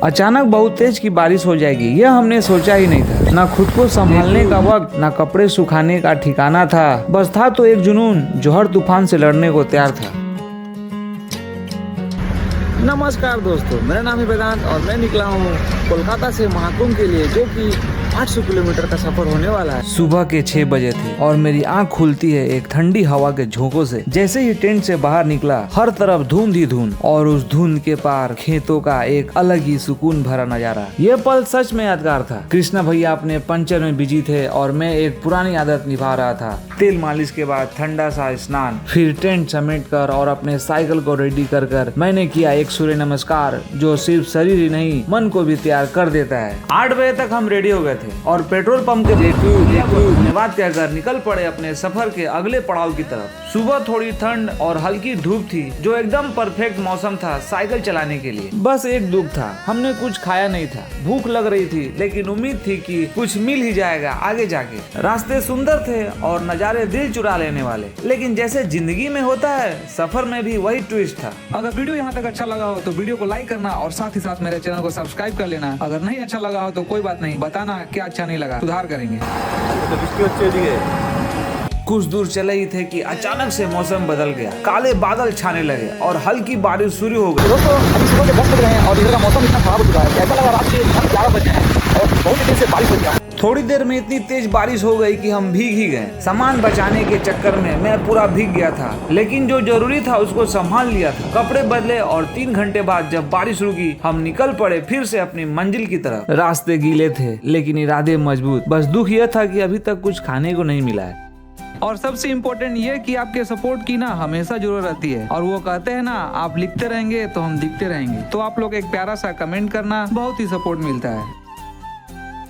अचानक बहुत तेज की बारिश हो जाएगी, यह हमने सोचा ही नहीं था। ना खुद को संभालने का वक्त, ना कपड़े सुखाने का ठिकाना था। बस था तो एक जुनून जो हर तूफान से लड़ने को तैयार था। नमस्कार दोस्तों, मेरा नाम है वेदांत और मैं निकला हूँ कोलकाता से महाकुंभ के लिए, जो कि 800 किलोमीटर का सफर होने वाला है। सुबह के 6 बजे थे और मेरी आंख खुलती है एक ठंडी हवा के झोंकों से। जैसे ही टेंट से बाहर निकला, हर तरफ धुंध ही धुंध और उस धुंध के पार खेतों का एक अलग ही सुकून भरा नजारा। यह पल सच में यादगार था। कृष्णा भैया अपने पंचर में बिजी थे और मैं एक पुरानी आदत निभा रहा था। तेल मालिश के बाद ठंडा सा स्नान, फिर टेंट समेट कर और अपने साइकिल को रेडी कर मैंने किया एक सूर्य नमस्कार, जो सिर्फ शरीर ही नहीं मन को भी तैयार कर देता है। 8 बजे तक हम रेडी हो गए थे और पेट्रोल पंप के धन्यवाद कहकर निकल पड़े अपने सफर के अगले पड़ाव की तरफ। सुबह थोड़ी ठंड और हल्की धूप थी, जो एकदम परफेक्ट मौसम था साइकिल चलाने के लिए। बस एक दुख था, हमने कुछ खाया नहीं था। भूख लग रही थी, लेकिन उम्मीद थी कि कुछ मिल ही जाएगा आगे जाके। रास्ते सुंदर थे और नजारे दिल चुरा लेने वाले, लेकिन जैसे जिंदगी में होता है, सफर में भी वही ट्विस्ट था। अगर वीडियो यहाँ तक अच्छा लगा हो तो वीडियो को लाइक करना और साथ ही साथ मेरे चैनल को सब्सक्राइब कर लेना। अगर नहीं अच्छा लगा हो तो कोई बात नहीं, बताना क्या अच्छा नहीं लगा, सुधार करेंगे। कुछ दूर चले ही थे कि अचानक से मौसम बदल गया। काले बादल छाने लगे और हल्की बारिश शुरू हो गई। दोस्तों, अभी सुबह के 10 बज रहे हैं और इधर का मौसम इतना खराब हो चुका है कि ऐसा लगा रात के 11 बजे हैं और बहुत ही देर से बारिश हो गया। थोड़ी देर में इतनी तेज बारिश हो गई कि हम भीग ही गए। सामान बचाने के चक्कर में मैं पूरा भीग गया था, लेकिन जो जरूरी था उसको संभाल लिया था। कपड़े बदले और 3 घंटे बाद जब बारिश रुकी, हम निकल पड़े फिर से अपनी मंजिल की तरफ। रास्ते गीले थे लेकिन इरादे मजबूत। बस दुख यह था कि अभी तक कुछ खाने को नहीं मिला है। और सबसे इम्पोर्टेंट ये कि आपके सपोर्ट की ना हमेशा जरूरत रहती है। और वो कहते हैं ना, आप लिखते रहेंगे तो हम दिखते रहेंगे। तो आप लोग एक प्यारा सा कमेंट करना, बहुत ही सपोर्ट मिलता है।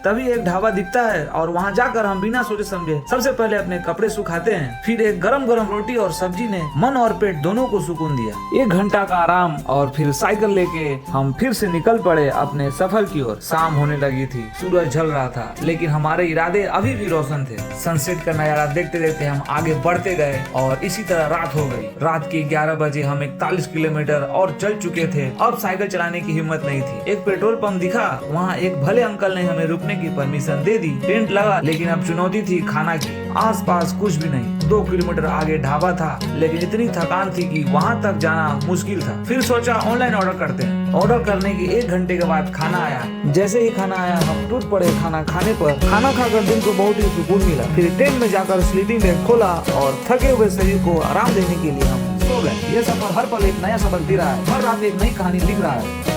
तभी एक ढाबा दिखता है और वहाँ जाकर हम बिना सोचे समझे सबसे पहले अपने कपड़े सुखाते हैं। फिर एक गरम गरम रोटी और सब्जी ने मन और पेट दोनों को सुकून दिया। 1 घंटा का आराम और फिर साइकिल लेके हम फिर से निकल पड़े अपने सफर की ओर। शाम होने लगी थी, सूरज ढल रहा था, लेकिन हमारे इरादे अभी भी रोशन थे। सनसेट का नजारा देखते देखते हम आगे बढ़ते गए और इसी तरह रात हो गई। रात के 11 बजे हम 41 किलोमीटर और चल चुके थे। अब साइकिल चलाने की हिम्मत नहीं थी। एक पेट्रोल पंप दिखा, वहाँ एक भले अंकल ने हमें रुकने की परमिशन दे दी। टेंट लगा, लेकिन अब चुनौती थी खाना की। आसपास कुछ भी नहीं। 2 किलोमीटर आगे ढाबा था, लेकिन इतनी थकान थी कि वहाँ तक जाना मुश्किल था। फिर सोचा ऑनलाइन ऑर्डर करते हैं। ऑर्डर करने के 1 घंटे के बाद खाना आया। जैसे ही खाना आया, हम टूट पड़े खाना खाने पर। खाना खाकर दिल को बहुत ही सुकून मिला। फिर टेंट में जाकर स्लीपिंग बैग खोला और थके हुए शरीर को आराम देने के लिए हम सो गए। यह सफर हर पल एक नया सबक दे रहा है, हर रात एक नई कहानी लिख रहा है।